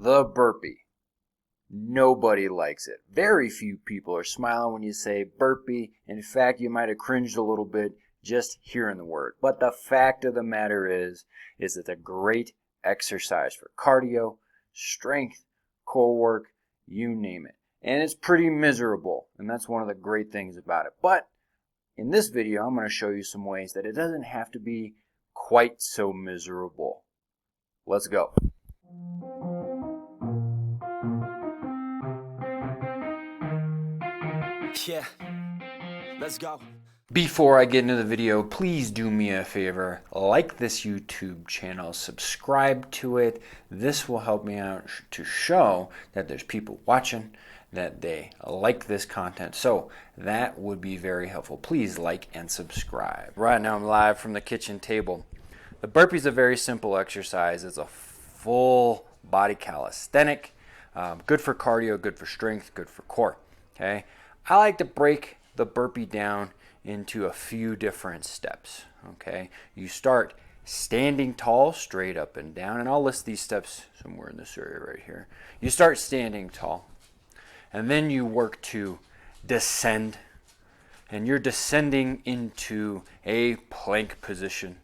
the burpee. Nobody likes it. Very few people are smiling when you say burpee. In fact, you might have cringed a little bit just hearing the word. But the fact of the matter is it's a great exercise for cardio, strength, core work, you name it. And it's pretty miserable, and that's one of the great things about it. But in this video, I'm going to show you some ways that it doesn't have to be quite so miserable. Let's go. Yeah, let's go. Before I get into the video, please do me a favor. Like this YouTube channel, subscribe to it. This will help me out to show that there's people watching, that they like this content. So that would be very helpful. Please like and subscribe. Right now I'm live from the kitchen table. The burpee is a very simple exercise. It's a full body calisthenic. Good for cardio, good for strength, good for core. Okay. I like to break the burpee down into a few different steps. Okay, you start standing tall, straight up and down, and I'll list these steps somewhere in this area right here. You start standing tall, and then you work to descend, and you're descending into a plank position.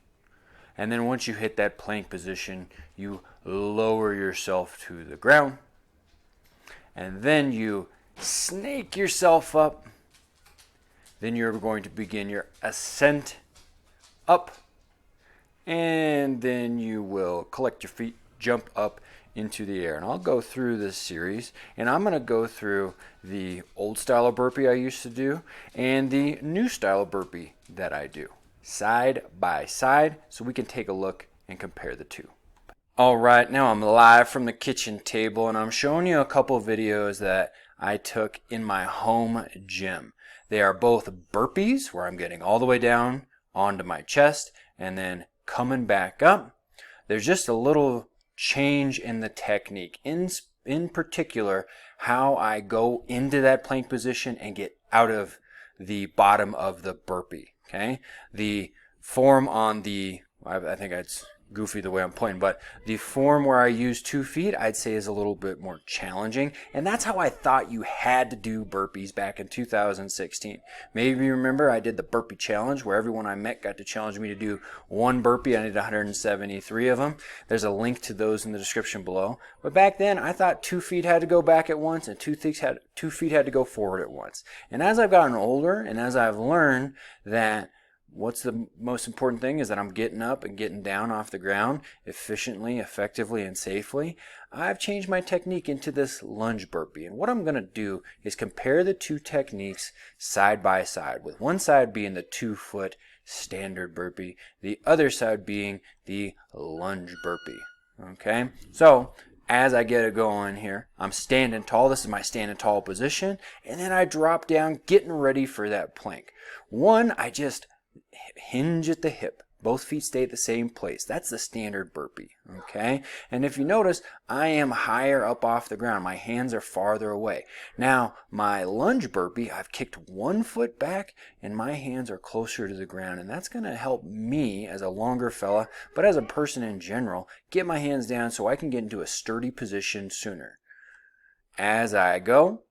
And then once you hit that plank position, you lower yourself to the ground, and then you snake yourself up. Then you're going to begin your ascent up, and then you will collect your feet, jump up into the air. And I'll go through this series, and I'm going to go through the old style of burpee I used to do and the new style of burpee that I do, side by side, so we can take a look and compare the two. All right, now I'm live from the kitchen table, and I'm showing you a couple videos that I took in my home gym. They are both burpees, where I'm getting all the way down onto my chest and then coming back up. There's just a little change in the technique, in particular how I go into that plank position and get out of the bottom of the burpee. Okay, the form on the, I think it's goofy the way I'm pointing, but the form where I use 2 feet, I'd say is a little bit more challenging, and that's how I thought you had to do burpees back in 2016. Maybe you remember I did the burpee challenge where everyone I met got to challenge me to do 1 burpee. I did 173 of them. There's a link to those in the description below. But back then I thought 2 feet had to go back at once and 2 feet had to go forward at once. And as I've gotten older and as I've learned that what's the most important thing is that I'm getting up and getting down off the ground efficiently, effectively, and safely, I've changed my technique into this lunge burpee. And what I'm going to do is compare the two techniques side by side, with one side being the 2-foot standard burpee, the other side being the lunge burpee. Okay, so as I get it going here, I'm standing tall. This is my standing tall position, and then I drop down, getting ready for that plank. One, I just hinge at the hip. Both feet stay at the same place. That's the standard burpee. Okay, and if you notice, I am higher up off the ground. My hands are farther away. Now, my lunge burpee, I've kicked 1 foot back and my hands are closer to the ground, and that's going to help me as a longer fella, but as a person in general, get my hands down so I can get into a sturdy position sooner. As I go,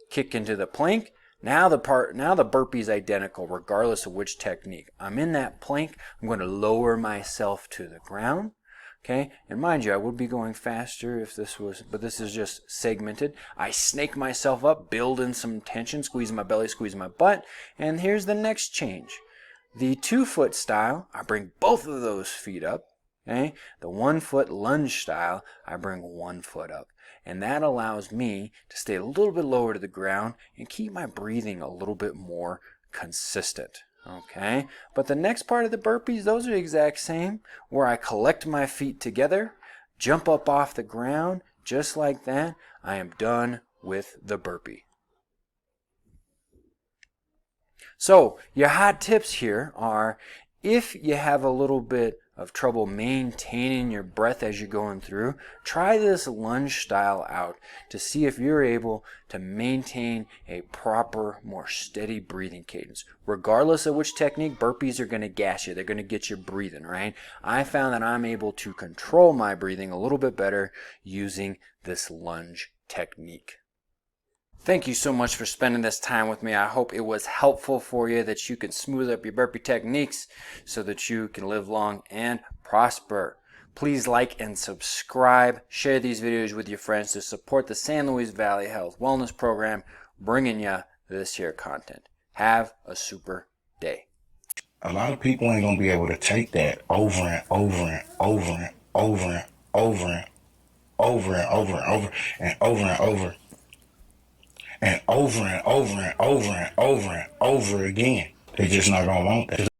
kick into the plank. Now the burpee is identical regardless of which technique. I'm in that plank. I'm going to lower myself to the ground. Okay, and mind you, I would be going faster if this was, but this is just segmented. I snake myself up, build in some tension, squeeze my belly, squeeze my butt, and here's the next change. The 2-foot style, I bring both of those feet up. Okay, the 1-foot lunge style, I bring 1 foot up. And that allows me to stay a little bit lower to the ground and keep my breathing a little bit more consistent. Okay, but the next part of the burpees, those are the exact same, where I collect my feet together, jump up off the ground, just like that. I am done with the burpee. So your hot tips here are, if you have a little bit of trouble maintaining your breath as you're going through, try this lunge style out to see if you're able to maintain a proper, more steady breathing cadence. Regardless of which technique, burpees are going to gas you. They're going to get you breathing, right? I found that I'm able to control my breathing a little bit better using this lunge technique. Thank you so much for spending this time with me. I hope it was helpful for you, that you can smooth up your burpee techniques so that you can live long and prosper. Please like and subscribe. Share these videos with your friends to support the San Luis Valley Health Wellness Program, bringing you this here content. Have a super day. A lot of people ain't gonna be able to take that over and over and over and over and over and over and over and over and over and over and over and over and over and over and over again. They're just not gonna want that.